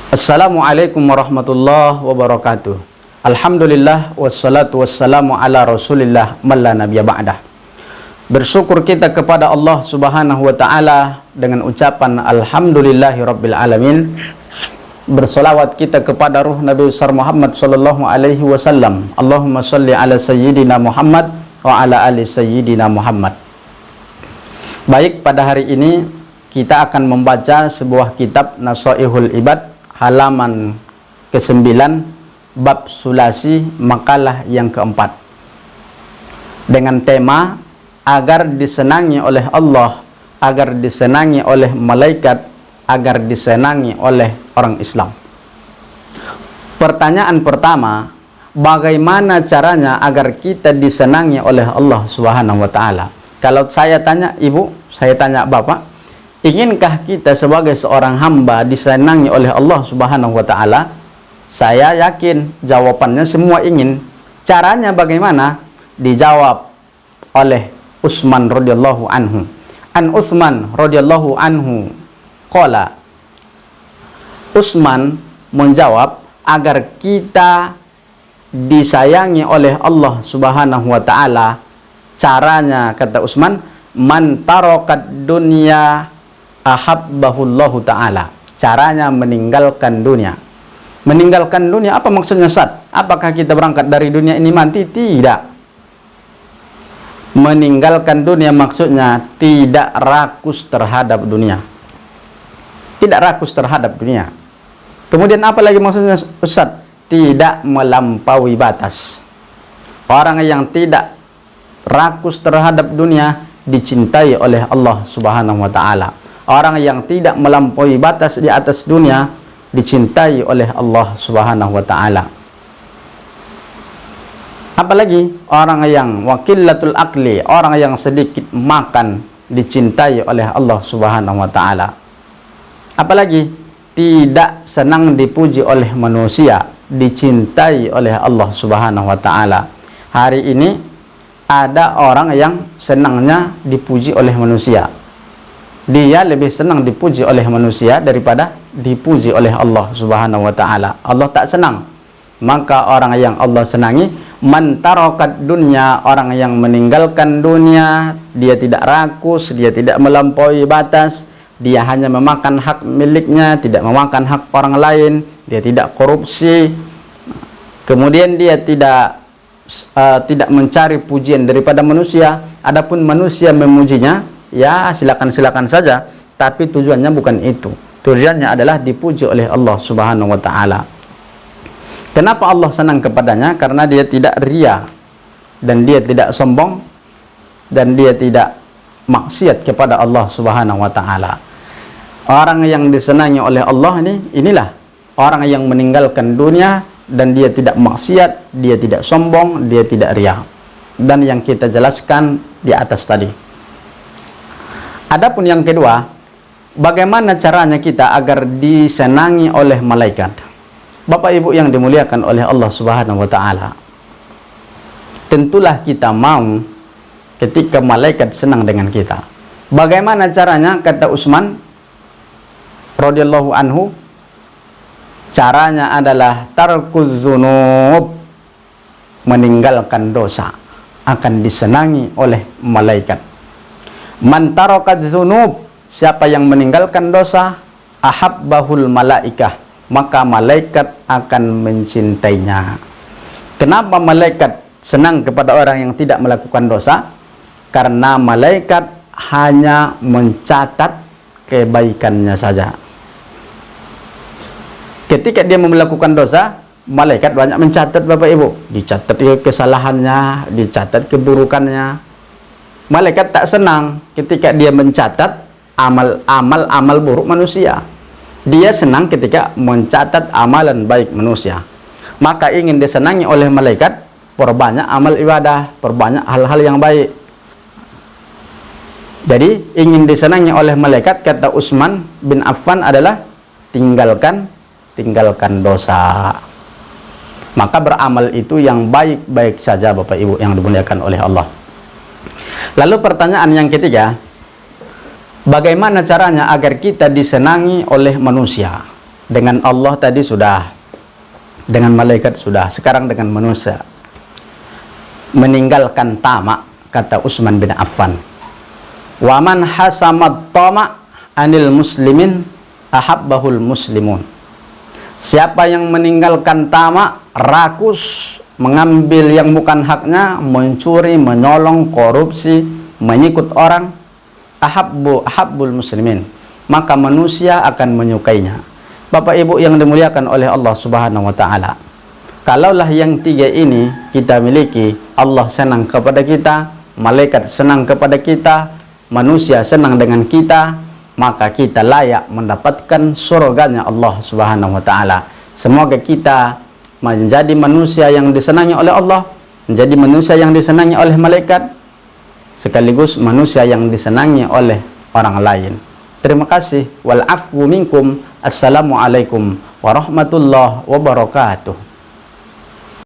Assalamualaikum warahmatullahi wabarakatuh. Alhamdulillah wassalatu wassalamu ala rasulillah man la nabiyya ba'dah. Bersyukur kita kepada Allah subhanahu wa ta'ala dengan ucapan alhamdulillahi rabbil alamin. Bersolawat kita kepada ruh Nabi besar Muhammad sallallahu alaihi wasallam. Allahumma salli ala sayyidina Muhammad wa ala ali sayyidina Muhammad. Baik, pada hari ini kita akan membaca sebuah kitab Nasaihul Ibad, halaman ke-9, bab sulasi, makalah yang keempat, dengan tema agar disenangi oleh Allah, agar disenangi oleh malaikat, agar disenangi oleh orang Islam. Pertanyaan pertama, bagaimana caranya agar kita disenangi oleh Allah Subhanahu wa ta'ala? Kalau saya tanya ibu, saya tanya bapak, inginkah kita sebagai seorang hamba disenangi oleh Allah Subhanahu wa ta'ala? Saya yakin jawabannya semua ingin. Caranya bagaimana? Dijawab oleh Utsman radhiyallahu anhu. An Utsman radhiyallahu anhu qala, Utsman menjawab, agar kita disayangi oleh Allah Subhanahu wa ta'ala, caranya, kata Utsman, man tarokat dunya ahabbahullahu ta'ala. Caranya meninggalkan dunia. Meninggalkan dunia, apa maksudnya Ustaz? Apakah kita berangkat dari dunia ini mati? Tidak. Meninggalkan dunia maksudnya tidak rakus terhadap dunia. Tidak rakus terhadap dunia. Kemudian apa lagi maksudnya Ustaz? Tidak melampaui batas. Orang yang tidak rakus terhadap dunia dicintai oleh Allah Subhanahu wa ta'ala. Orang yang tidak melampaui batas di atas dunia dicintai oleh Allah Subhanahu wa ta'ala. Apalagi orang yang wakilatul akli, orang yang sedikit makan, dicintai oleh Allah Subhanahu wa ta'ala. Apalagi tidak senang dipuji oleh manusia, dicintai oleh Allah Subhanahu wa ta'ala. Hari ini ada orang yang senangnya dipuji oleh manusia. Dia lebih senang dipuji oleh manusia daripada dipuji oleh Allah Subhanahu wa ta'ala. Allah tak senang. Maka orang yang Allah senangi, man tarokat dunya, orang yang meninggalkan dunia, dia tidak rakus, dia tidak melampaui batas, dia hanya memakan hak miliknya, tidak memakan hak orang lain, dia tidak korupsi, kemudian dia tidak mencari pujian daripada manusia. Adapun manusia memujinya, ya silakan saja, tapi tujuannya bukan itu. Tujuannya adalah dipuji oleh Allah Subhanahu wa ta'ala. Kenapa Allah senang kepadanya? Karena dia tidak ria, dan dia tidak sombong, dan dia tidak maksiat kepada Allah Subhanahu wa ta'ala. Orang yang disenangi oleh Allah inilah orang yang meninggalkan dunia, dan dia tidak maksiat, dia tidak sombong, dia tidak ria, dan yang kita jelaskan di atas tadi. Adapun yang kedua, bagaimana caranya kita agar disenangi oleh malaikat? Bapak Ibu yang dimuliakan oleh Allah Subhanahu wa ta'ala, tentulah kita mau ketika malaikat senang dengan kita. Bagaimana caranya? Kata Utsman radhiyallahu anhu, caranya adalah tarkuz dzunub, meninggalkan dosa, akan disenangi oleh malaikat. Man tarokat dzunub, siapa yang meninggalkan dosa, ahabbahul malaikah, maka malaikat akan mencintainya. Kenapa malaikat senang kepada orang yang tidak melakukan dosa? Karena malaikat hanya mencatat kebaikannya saja. Ketika dia melakukan dosa, malaikat banyak mencatat, Bapak Ibu. Dicatat kesalahannya, dicatat keburukannya. Malaikat tak senang ketika dia mencatat amal buruk manusia. Dia senang ketika mencatat amalan baik manusia. Maka ingin disenangi oleh malaikat, perbanyak amal ibadah, perbanyak hal-hal yang baik. Jadi ingin disenangi oleh malaikat, kata Utsman bin Affan, adalah tinggalkan dosa. Maka beramal itu yang baik-baik saja, Bapak Ibu yang dimuliakan oleh Allah. Lalu pertanyaan yang ketiga, bagaimana caranya agar kita disenangi oleh manusia? Dengan Allah tadi sudah, dengan malaikat sudah, sekarang dengan manusia. Meninggalkan tamak, kata Utsman bin Affan. Wa man hasamad tama' anil muslimin ahabbahul muslimun. Siapa yang meninggalkan tamak, rakus, mengambil yang bukan haknya, mencuri, menyolong, korupsi, mengikut orang, ahabbul muslimin, maka manusia akan menyukainya. Bapak Ibu yang dimuliakan oleh Allah Subhanahu wa taala. Kalaulah yang tiga ini kita miliki, Allah senang kepada kita, malaikat senang kepada kita, manusia senang dengan kita, maka kita layak mendapatkan surganya Allah Subhanahu wa taala. Semoga kita menjadi manusia yang disenangi oleh Allah, menjadi manusia yang disenangi oleh malaikat, sekaligus manusia yang disenangi oleh orang lain. Terima kasih. Wal afwu minkum. Assalamualaikum warahmatullahi wabarakatuh.